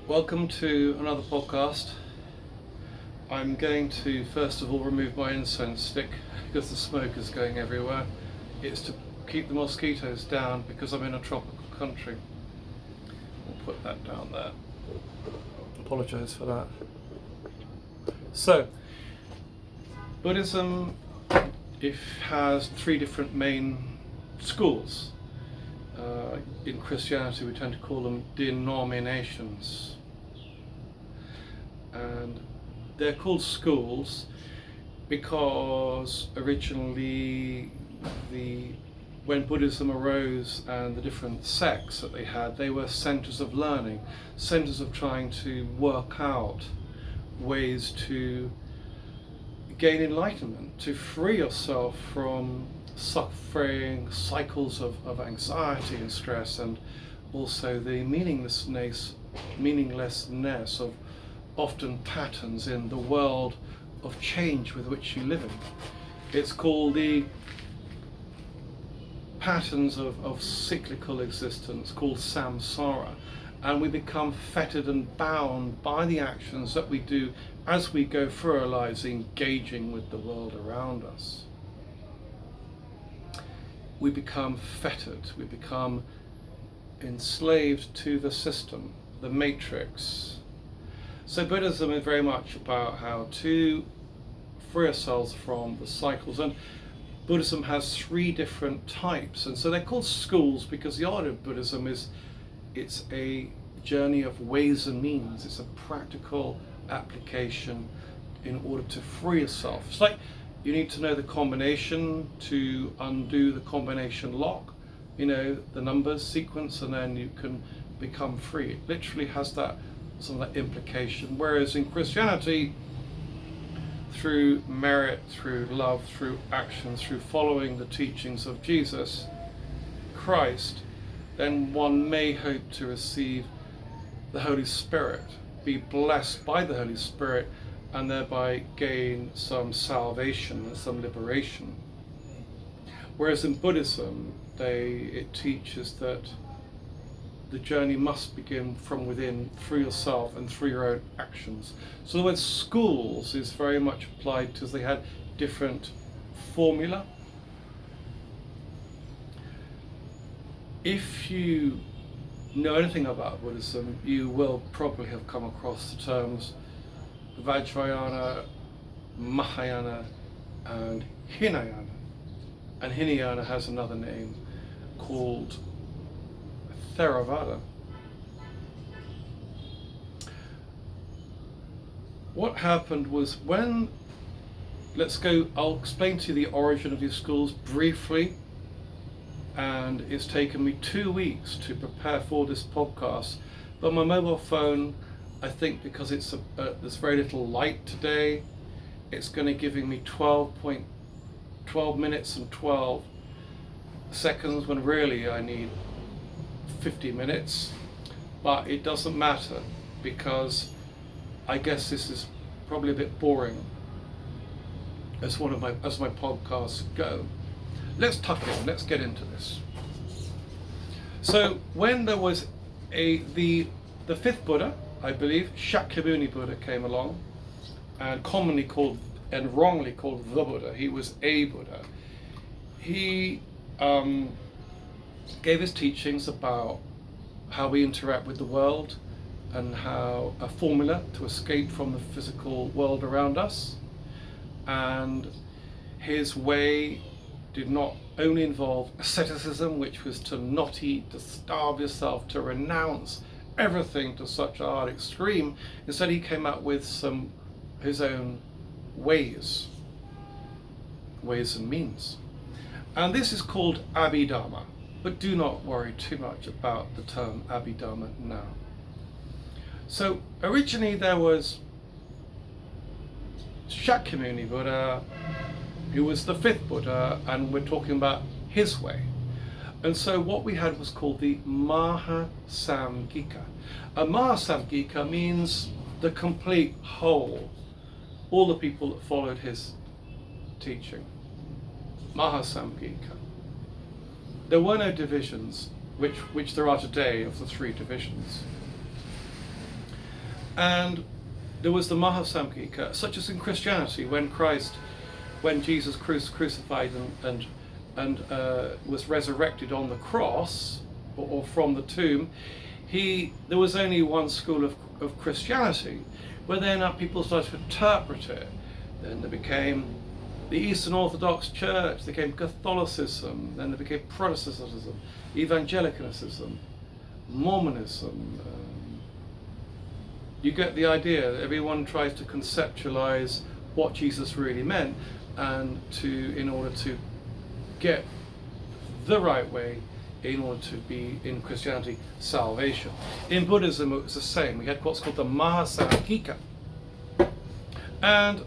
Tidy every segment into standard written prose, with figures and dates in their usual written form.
Welcome to another podcast. I'm going to first of all remove my incense stick because the smoke is going everywhere. It's to keep the mosquitoes down because I'm in a tropical country. We'll put that down there. Apologise for that. So, Buddhism has three different main schools. In Christianity we tend to call them denominations. And they're called schools because originally when Buddhism arose and the different sects that they were centers of learning, centers of trying to work out ways to gain enlightenment, to free yourself from suffering, cycles of anxiety and stress, and also the meaninglessness of often patterns in the world of change with which you live in. It's called the patterns of cyclical existence, called samsara, and we become fettered and bound by the actions that we do as we go through our lives engaging with the world around us. We become fettered, we become enslaved to the system, the matrix. So Buddhism is very much about how to free ourselves from the cycles, and Buddhism has three different types, and so they're called schools because the art of Buddhism it's a journey of ways and means. It's a practical application in order to free yourself. It's like you need to know the combination to undo the combination lock, the numbers sequence, and then you can become free. It literally has some of that implication. Whereas in Christianity, through merit, through love, through action, through following the teachings of Jesus Christ, then one may hope to receive the Holy Spirit, be blessed by the Holy Spirit, and thereby gain some salvation and some liberation. Whereas in Buddhism, it teaches that the journey must begin from within, through yourself and through your own actions. So the word schools is very much applied because they had different formula. If you know anything about Buddhism, you will probably have come across the terms Vajrayana, Mahayana, and Hinayana. And Hinayana has another name called Theravada. What happened was I'll explain to you the origin of these schools briefly, and it's taken me 2 weeks to prepare for this podcast, but my mobile phone, I think because there's very little light today, it's going to giving me 12 minutes and 12 seconds when really I need 50 minutes, but it doesn't matter because I guess this is probably a bit boring as my podcasts go. Let's tuck in, let's get into this. So when there was the fifth Buddha, I believe, Shakyamuni Buddha, came along, and commonly called and wrongly called the Buddha. He was a Buddha. He gave his teachings about how we interact with the world and how a formula to escape from the physical world around us. And his way did not only involve asceticism, which was to not eat, to starve yourself, to renounce everything to such a hard extreme. Instead, he came out with his own ways and means. And this is called Abhidharma, but do not worry too much about the term Abhidharma now. So originally there was Shakyamuni Buddha, who was the fifth Buddha, and we're talking about his way. And so what we had was called the Mahasamgika. A Mahasamgika means the complete whole, all the people that followed his teaching. Mahasamgika. There were no divisions, which there are today of the three divisions. And there was the Mahasamgika, such as in Christianity, when Jesus crucified and was resurrected on the cross, or from the tomb, there was only one school of Christianity, where then people started to interpret it. Then there became the Eastern Orthodox Church, there became Catholicism, then there became Protestantism, Evangelicalism, Mormonism. You get the idea that everyone tries to conceptualize what Jesus really meant, and in order to get the right way, in order to be in Christianity, salvation. In Buddhism it was the same. We had what's called the Mahasamgika. And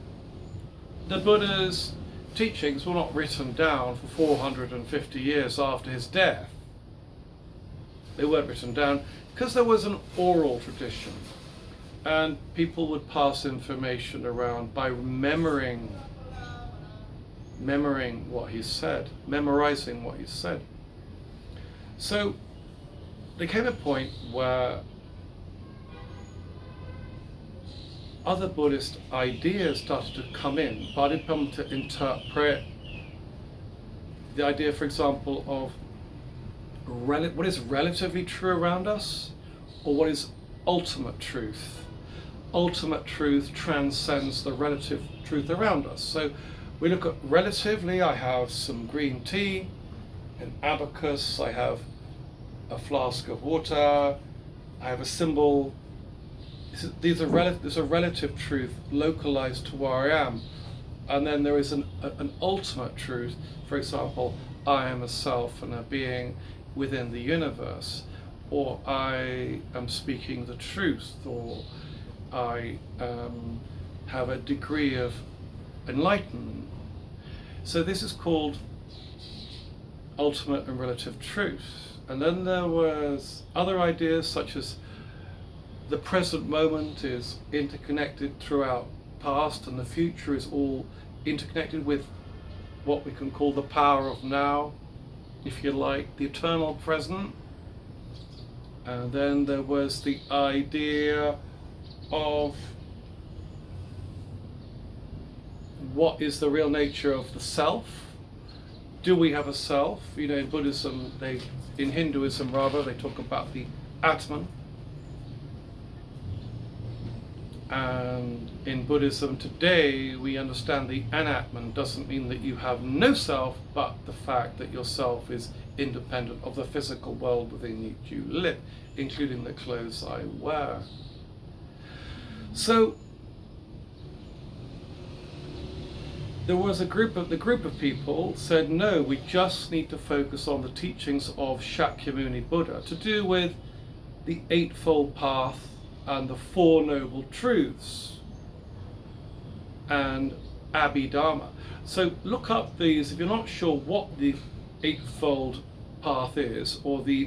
the Buddha's teachings were not written down for 450 years after his death. They weren't written down because there was an oral tradition, and people would pass information around by memorizing what he said, memorizing what he said. So there came a point where other Buddhist ideas started to come in, started to interpret the idea, for example, of what is relatively true around us, or what is ultimate truth. Ultimate truth transcends the relative truth around us. So we look at relatively. I have some green tea, an abacus, I have a flask of water, I have a symbol. There's a relative truth localized to where I am, and then there is an ultimate truth. For example, I am a self and a being within the universe, or I am speaking the truth, or I have a degree of enlightenment. So this is called ultimate and relative truth. And then there was other ideas such as the present moment is interconnected throughout past, and the future is all interconnected with what we can call the power of now, if you like, the eternal present. And then there was the idea of what is the real nature of the self. Do we have a self? You know, in Buddhism, in Hinduism rather, they talk about the Atman. And in Buddhism today, we understand the anatman doesn't mean that you have no self, but the fact that your self is independent of the physical world within which you live, including the clothes I wear. So there was the group of people said, no, we just need to focus on the teachings of Shakyamuni Buddha to do with the Eightfold Path and the Four Noble Truths and Abhidharma. So look up these if you're not sure what the Eightfold Path is or the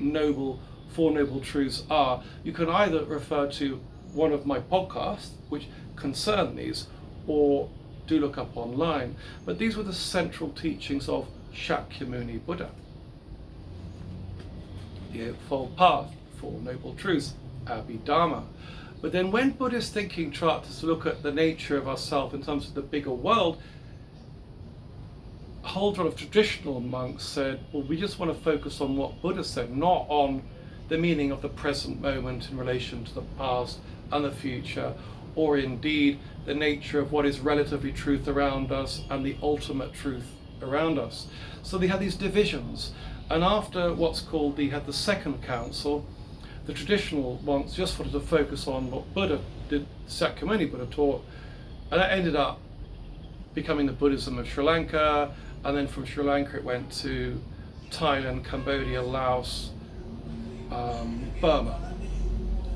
Four Noble Truths are. You can either refer to one of my podcasts which concern these, or do look up online. But these were the central teachings of Shakyamuni Buddha. The Eightfold Path, Four Noble Truths, Abhidharma. But then when Buddhist thinking tried to look at the nature of ourselves in terms of the bigger world, a whole lot of traditional monks said, well, we just want to focus on what Buddha said, not on the meaning of the present moment in relation to the past and the future, or indeed the nature of what is relatively truth around us and the ultimate truth around us. So they had these divisions, and after what's called, they had the second council, the traditional monks just wanted to focus on what Buddha did, Shakyamuni Buddha taught, and that ended up becoming the Buddhism of Sri Lanka, and then from Sri Lanka it went to Thailand, Cambodia, Laos, Burma,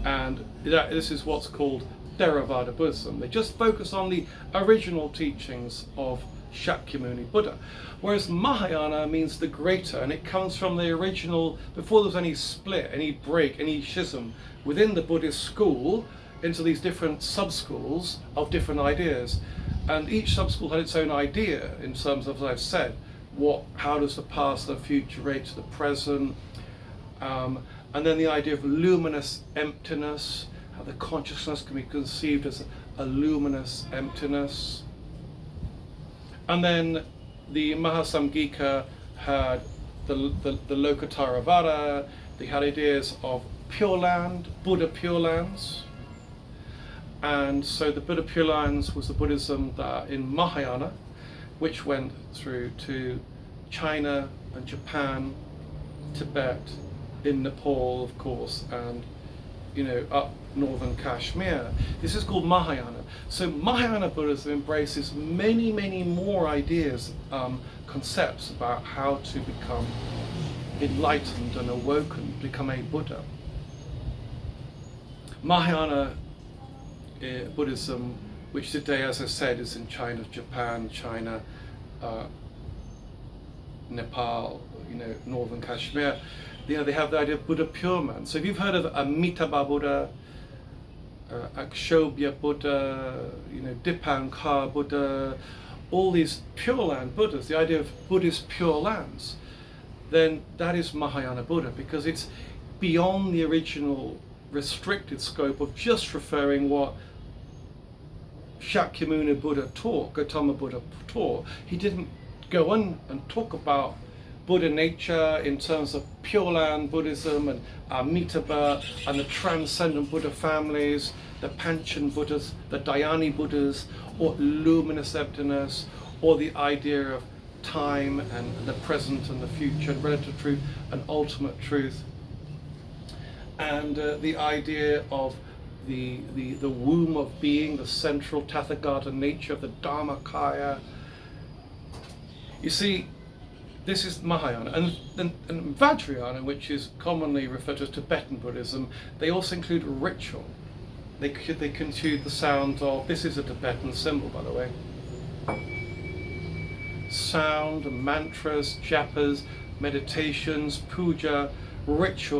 and this is what's called Theravada Buddhism. They just focus on the original teachings of Shakyamuni Buddha, whereas Mahayana means the greater, and it comes from the original, before there was any split, any break, any schism within the Buddhist school into these different sub-schools of different ideas, and each sub-school had its own idea in terms of, as I've said, how does the past and the future relate to the present, and then the idea of luminous emptiness, how the consciousness can be conceived as a luminous emptiness. And then the Mahasamgika had the Theravada. They had ideas of Pure Land, Buddha Pure Lands. And so the Buddha Pure Lands was the Buddhism that in Mahayana, which went through to China and Japan, Tibet, in Nepal, of course, and up northern Kashmir. This is called Mahayana. So Mahayana Buddhism embraces many, many more ideas, concepts about how to become enlightened and awoken, become a Buddha. Mahayana Buddhism, which today, as I said, is in China, Japan, China, Nepal, northern Kashmir. They have the idea of Buddha Pure Man. So if you've heard of Amitabha Buddha, Akshobhya Buddha, Dipankar Buddha, all these Pure Land Buddhas, the idea of Buddhist Pure Lands, then that is Mahayana Buddha, because it's beyond the original restricted scope of just referring what Shakyamuni Buddha taught, Gautama Buddha taught. He didn't go on and talk about Buddha nature in terms of Pure Land Buddhism and Amitabha and the transcendent Buddha families, the Panchen Buddhas, the Dhyani Buddhas, or luminous emptiness, or the idea of time and the present and the future, relative truth and ultimate truth, and the idea of the womb of being, the central Tathagata nature of the Dharmakaya. You see, this is Mahayana. And Vajrayana, which is commonly referred to as Tibetan Buddhism, they also include ritual. They include the sound of, this is a Tibetan symbol, by the way, sound, mantras, japas, meditations, puja, ritual.